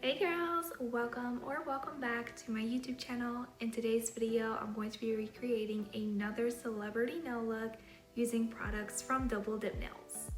Hey girls, welcome back to my YouTube channel. In today's video, I'm going to be recreating another celebrity nail look using products from Double Dip Nails.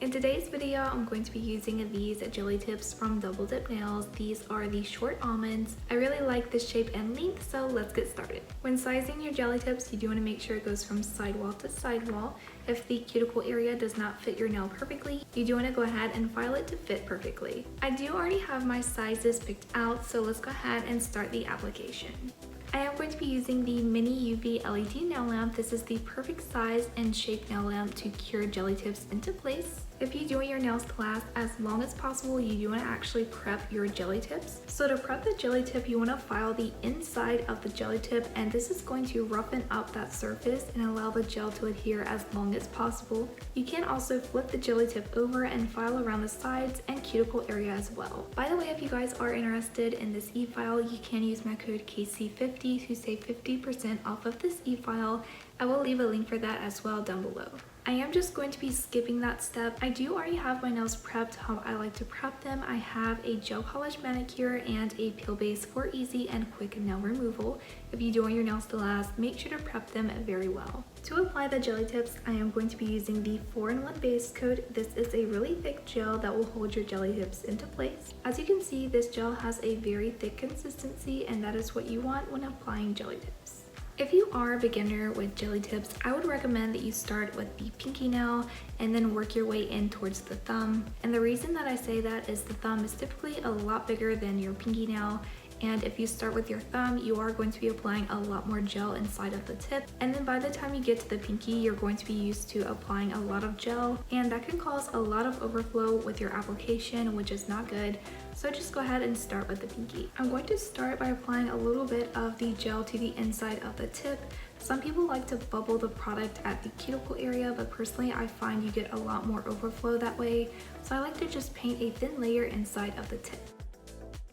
In today's video, I'm going to be using these jelly tips from Double Dip Nails. These are the short almonds. I really like this shape and length, so let's get started. When sizing your jelly tips, you do want to make sure it goes from sidewall to sidewall. If the cuticle area does not fit your nail perfectly, you do want to go ahead and file it to fit perfectly. I do already have my sizes picked out, so let's go ahead and start the application. I am going to be using the mini UV LED nail lamp. This is the perfect size and shape nail lamp to cure jelly tips into place. If you do want your nails to last as long as possible, you do want to actually prep your jelly tips. So to prep the jelly tip, you want to file the inside of the jelly tip, and this is going to roughen up that surface and allow the gel to adhere as long as possible. You can also flip the jelly tip over and file around the sides and cuticle area as well. By the way, if you guys are interested in this e-file, you can use my code KC50 to save 50% off of this e-file. I will leave a link for that as well down below. I am just going to be skipping that step. I do already have my nails prepped how I like to prep them. I have a gel polish manicure and a peel base for easy and quick nail removal. If you do want your nails to last, make sure to prep them very well. To apply the jelly tips, I am going to be using the 4-in-1 base coat. This is a really thick gel that will hold your jelly tips into place. As you can see, this gel has a very thick consistency, and that is what you want when applying jelly tips. If you are a beginner with jelly tips, I would recommend that you start with the pinky nail and then work your way in towards the thumb. And the reason that I say that is the thumb is typically a lot bigger than your pinky nail. And if you start with your thumb, you are going to be applying a lot more gel inside of the tip. And then by the time you get to the pinky, you're going to be used to applying a lot of gel, and that can cause a lot of overflow with your application, which is not good. So just go ahead and start with the pinky. I'm going to start by applying a little bit of the gel to the inside of the tip. Some people like to bubble the product at the cuticle area, but personally I find you get a lot more overflow that way. So I like to just paint a thin layer inside of the tip.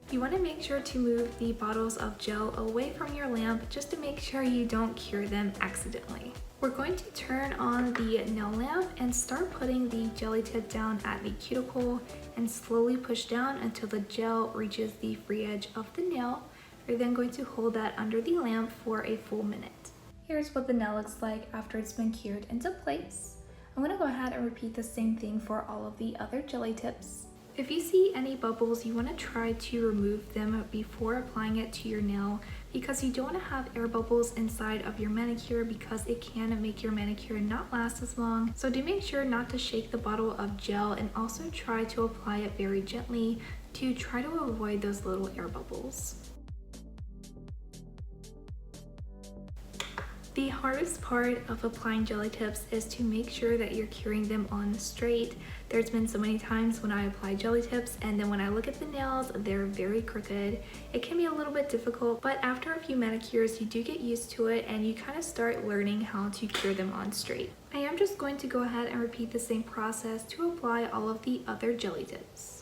You want to make sure to move the bottles of gel away from your lamp just to make sure you don't cure them accidentally. We're going to turn on the nail lamp and start putting the jelly tip down at the cuticle and slowly push down until the gel reaches the free edge of the nail. You're then going to hold that under the lamp for a full minute. Here's what the nail looks like after it's been cured into place. I'm going to go ahead and repeat the same thing for all of the other jelly tips. If you see any bubbles, you want to try to remove them before applying it to your nail, because you don't want to have air bubbles inside of your manicure because it can make your manicure not last as long. So do make sure not to shake the bottle of gel, and also try to apply it very gently to try to avoid those little air bubbles. The hardest part of applying jelly tips is to make sure that you're curing them on straight. There's been so many times when I apply jelly tips and then when I look at the nails, they're very crooked. It can be a little bit difficult, but after a few manicures, you do get used to it and you kind of start learning how to cure them on straight. I am just going to go ahead and repeat the same process to apply all of the other jelly tips.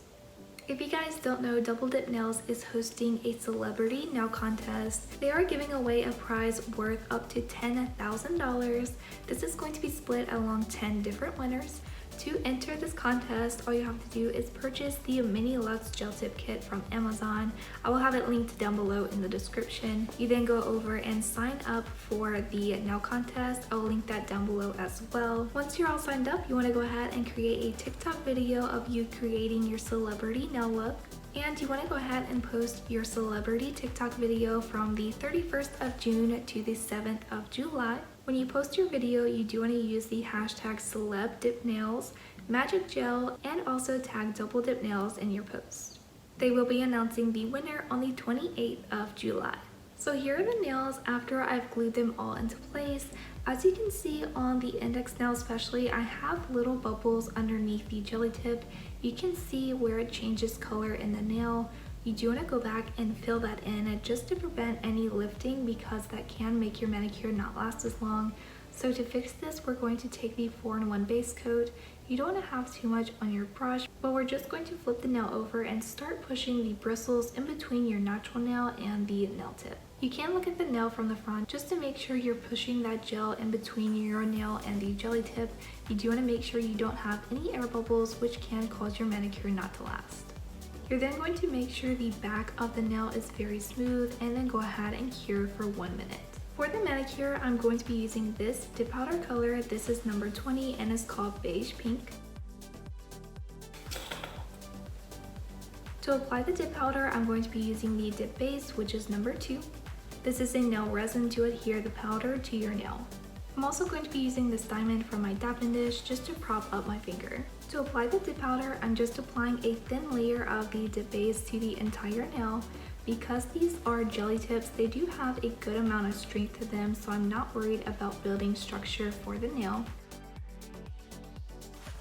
If you guys don't know, Double Dip Nails is hosting a celebrity nail contest. They are giving away a prize worth up to $10,000. This is going to be split along 10 different winners. To enter this contest, all you have to do is purchase the Mini Luxe Gel Tip Kit from Amazon. I will have it linked down below in the description. You then go over and sign up for the nail contest. I will link that down below as well. Once you're all signed up, you want to go ahead and create a TikTok video of you creating your celebrity nail look. And you want to go ahead and post your celebrity TikTok video from the 31st of June to the 7th of July. When you post your video, you do want to use the hashtag celebdipnails, magic gel, and also tag Double Dip Nails in your post. They will be announcing the winner on the 28th of July. So here are the nails after I've glued them all into place. As you can see on the index nail especially, I have little bubbles underneath the jelly tip. You can see where it changes color in the nail. You do want to go back and fill that in just to prevent any lifting, because that can make your manicure not last as long. So to fix this, we're going to take the 4-in-1 base coat. You don't want to have too much on your brush, but we're just going to flip the nail over and start pushing the bristles in between your natural nail and the nail tip. You can look at the nail from the front just to make sure you're pushing that gel in between your nail and the jelly tip. You do want to make sure you don't have any air bubbles, which can cause your manicure not to last. You're then going to make sure the back of the nail is very smooth and then go ahead and cure for 1 minute. For the manicure, I'm going to be using this dip powder color. This is number 20 and it's called Beige Pink. To apply the dip powder, I'm going to be using the dip base, which is number 2. This is a nail resin to adhere the powder to your nail. I'm also going to be using this diamond from my dapping dish just to prop up my finger. To apply the dip powder, I'm just applying a thin layer of the dip base to the entire nail. Because these are jelly tips, they do have a good amount of strength to them, so I'm not worried about building structure for the nail.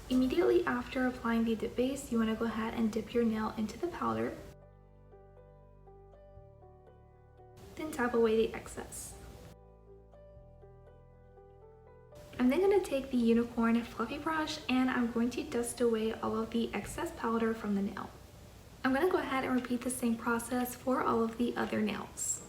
Immediately after applying the dip base, you want to go ahead and dip your nail into the powder. Then tap away the excess. I'm then going to take the unicorn fluffy brush and I'm going to dust away all of the excess powder from the nail. I'm going to go ahead and repeat the same process for all of the other nails.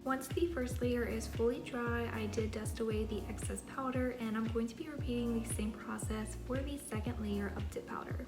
Once the first layer is fully dry, I did dust away the excess powder and I'm going to be repeating the same process for the second layer of dip powder.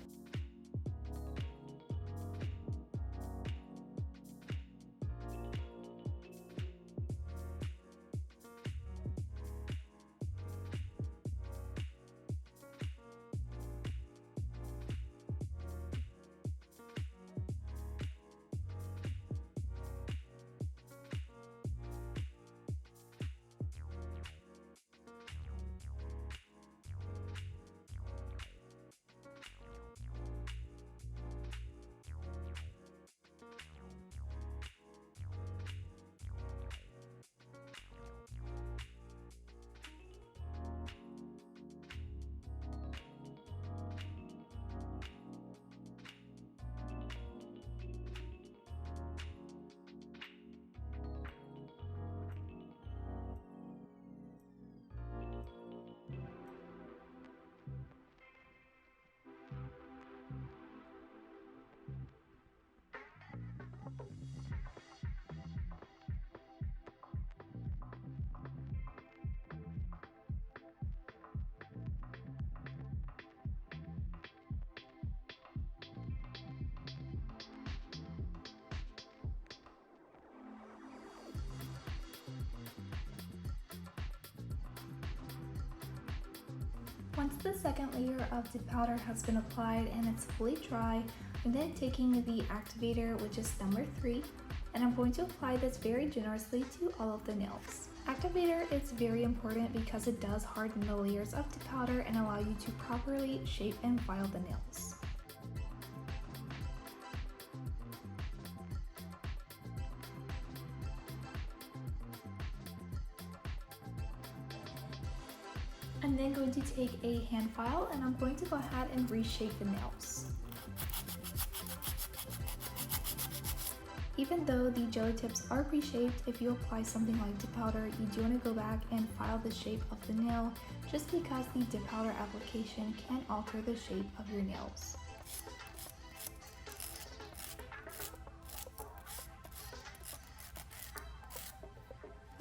Once the second layer of dip powder has been applied and it's fully dry, I'm then taking the activator, which is number 3, and I'm going to apply this very generously to all of the nails. Activator is very important because it does harden the layers of dip powder and allow you to properly shape and file the nails. I'm then going to take a hand file and I'm going to go ahead and reshape the nails. Even though the jelly tips are pre-shaped, if you apply something like dip powder, you do want to go back and file the shape of the nail just because the dip powder application can alter the shape of your nails.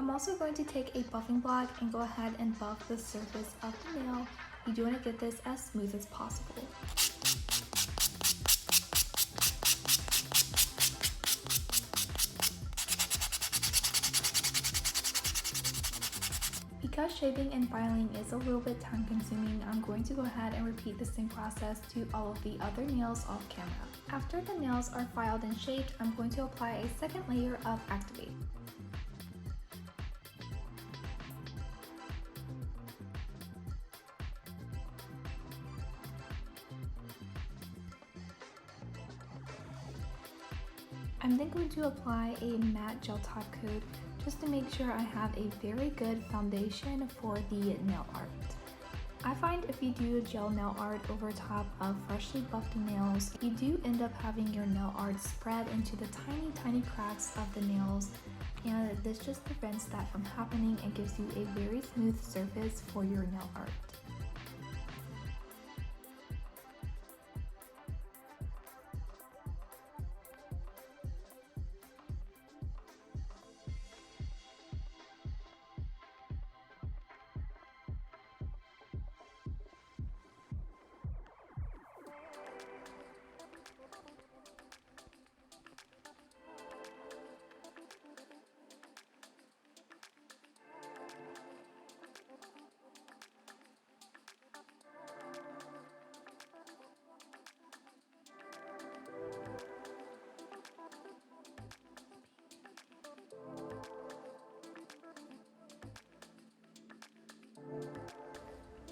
I'm also going to take a buffing block and go ahead and buff the surface of the nail. You do want to get this as smooth as possible. Because shaping and filing is a little bit time consuming, I'm going to go ahead and repeat the same process to all of the other nails off camera. After the nails are filed and shaped, I'm going to apply a second layer of activator. I'm then going to apply a matte gel top coat just to make sure I have a very good foundation for the nail art. I find if you do gel nail art over top of freshly buffed nails, you do end up having your nail art spread into the tiny cracks of the nails, and this just prevents that from happening and gives you a very smooth surface for your nail art.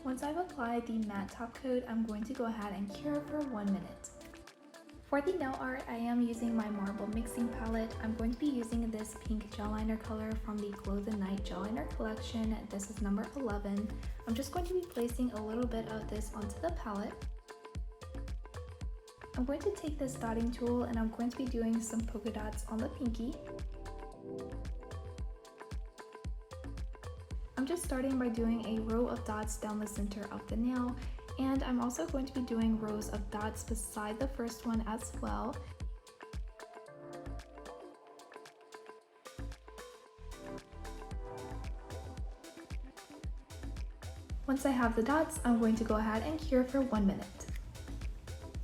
Once I've applied the matte top coat, I'm going to go ahead and cure for 1 minute. For the nail art, I am using my marble mixing palette. I'm going to be using this pink gel liner color from the Glow the Night gel liner collection. This is number 11. I'm just going to be placing a little bit of this onto the palette. I'm going to take this dotting tool and I'm going to be doing some polka dots on the pinky. I'm just starting by doing a row of dots down the center of the nail, and I'm also going to be doing rows of dots beside the first one as well. Once I have the dots, I'm going to go ahead and cure for 1 minute.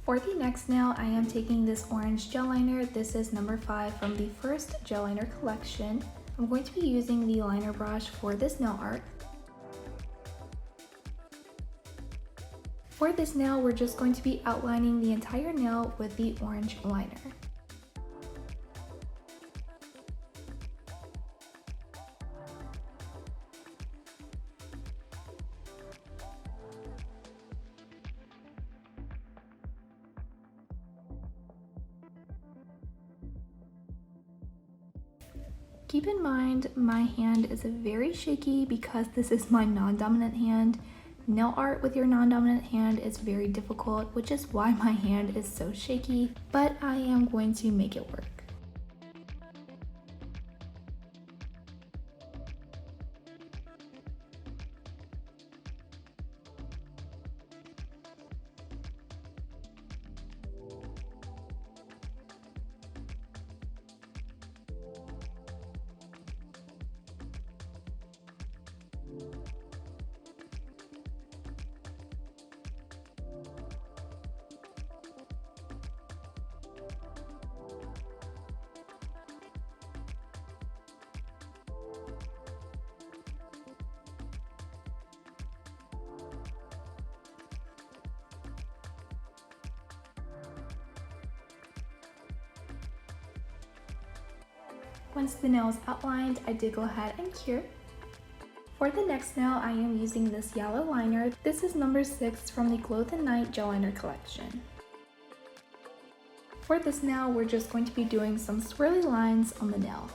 For the next nail, I am taking this orange gel liner. This is number 5 from the first gel liner collection. I'm going to be using the liner brush for this nail art. For this nail, we're just going to be outlining the entire nail with the orange liner. Keep in mind, my hand is very shaky because this is my non-dominant hand. Nail art with your non-dominant hand is very difficult, which is why my hand is so shaky, but I am going to make it work. Once the nail is outlined, I did go ahead and cure. For the next nail, I am using this yellow liner. This is number 6 from the Glow the Night gel liner collection. For this nail, we're just going to be doing some swirly lines on the nail.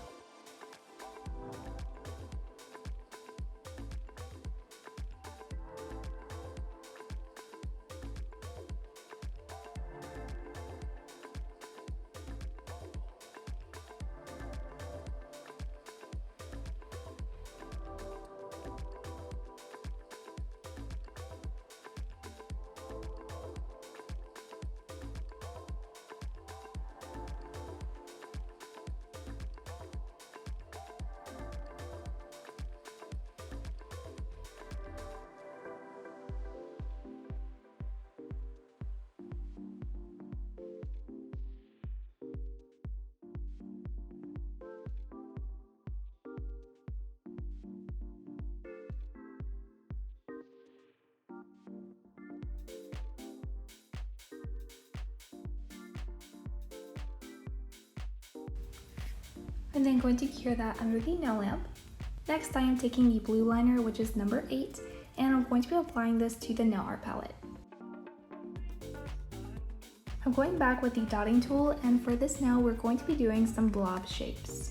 And then going to cure that under the nail lamp. Next, I am taking the blue liner, which is number 8, and I'm going to be applying this to the nail art palette. I'm going back with the dotting tool, and for this nail, we're going to be doing some blob shapes.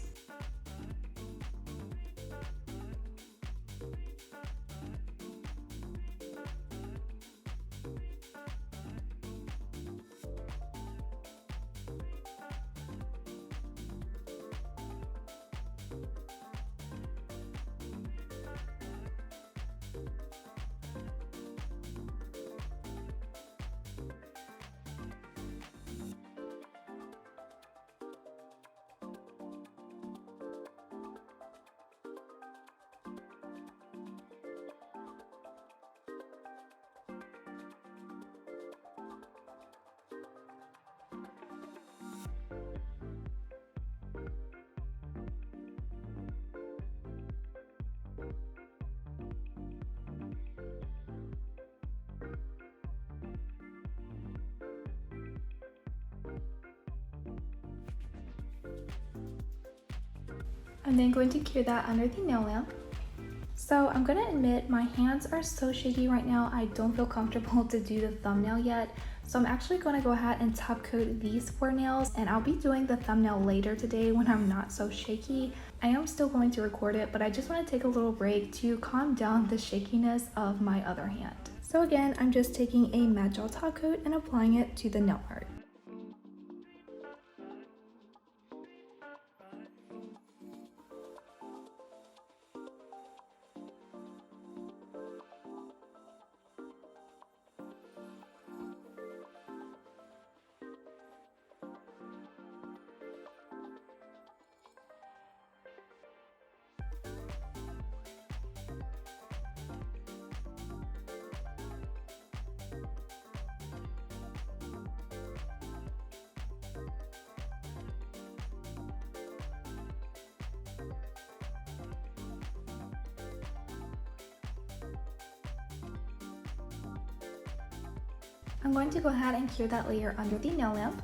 I'm then going to cure that under the nail lamp. So I'm gonna admit my hands are so shaky right now, I don't feel comfortable to do the thumbnail yet. So I'm actually gonna go ahead and top coat these 4 nails, and I'll be doing the thumbnail later today when I'm not so shaky. I am still going to record it, but I just wanna take a little break to calm down the shakiness of my other hand. So again, I'm just taking a matte gel top coat and applying it to the nail art. I'm going to go ahead and cure that layer under the nail lamp.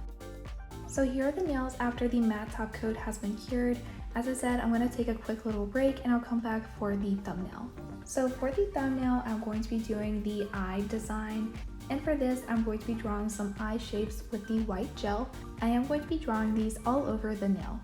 So here are the nails after the matte top coat has been cured. As I said, I'm going to take a quick little break and I'll come back for the thumbnail. So for the thumbnail, I'm going to be doing the eye design. And for this, I'm going to be drawing some eye shapes with the white gel. I am going to be drawing these all over the nail.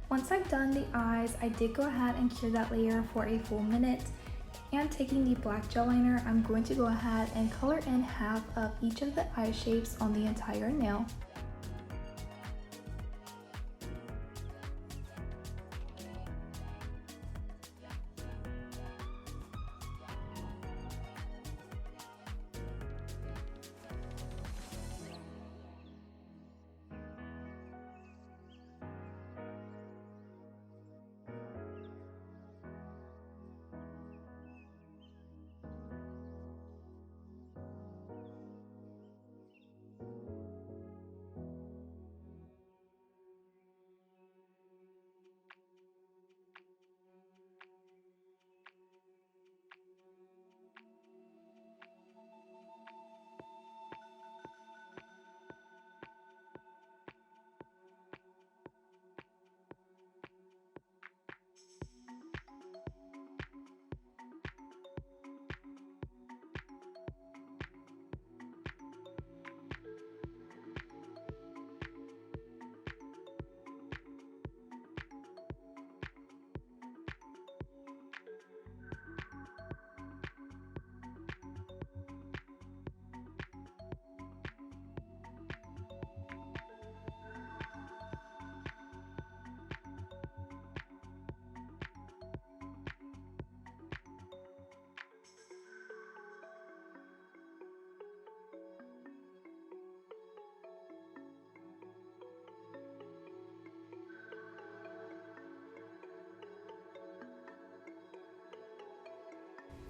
Once I've done the eyes, I did go ahead and cure that layer for a full minute. And taking the black gel liner, I'm going to go ahead and color in half of each of the eye shapes on the entire nail.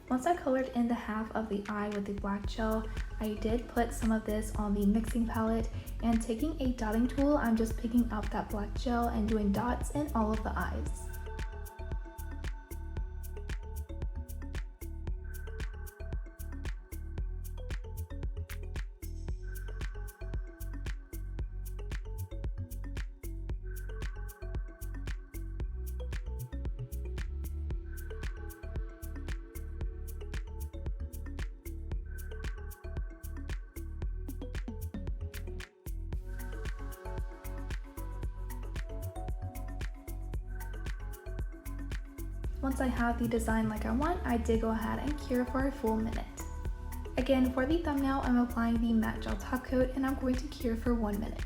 Once I colored in the half of the eye with the black gel, I did put some of this on the mixing palette, and taking a dotting tool, I'm just picking up that black gel and doing dots in all of the eyes. Once I have the design like I want, I did go ahead and cure for a full minute. Again, for the thumbnail, I'm applying the matte gel top coat and I'm going to cure for 1 minute.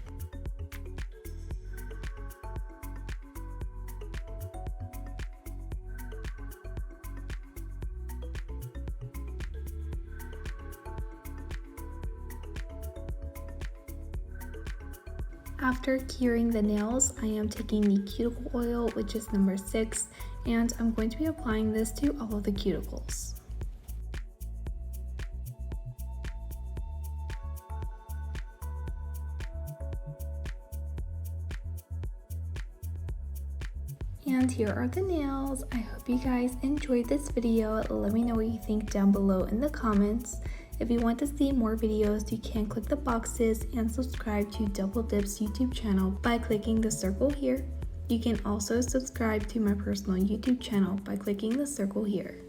After curing the nails, I am taking the cuticle oil, which is number 6, and I'm going to be applying this to all of the cuticles. And here are the nails. I hope you guys enjoyed this video. Let me know what you think down below in the comments. If you want to see more videos, you can click the boxes and subscribe to Double Dip's YouTube channel by clicking the circle here. You can also subscribe to my personal YouTube channel by clicking the circle here.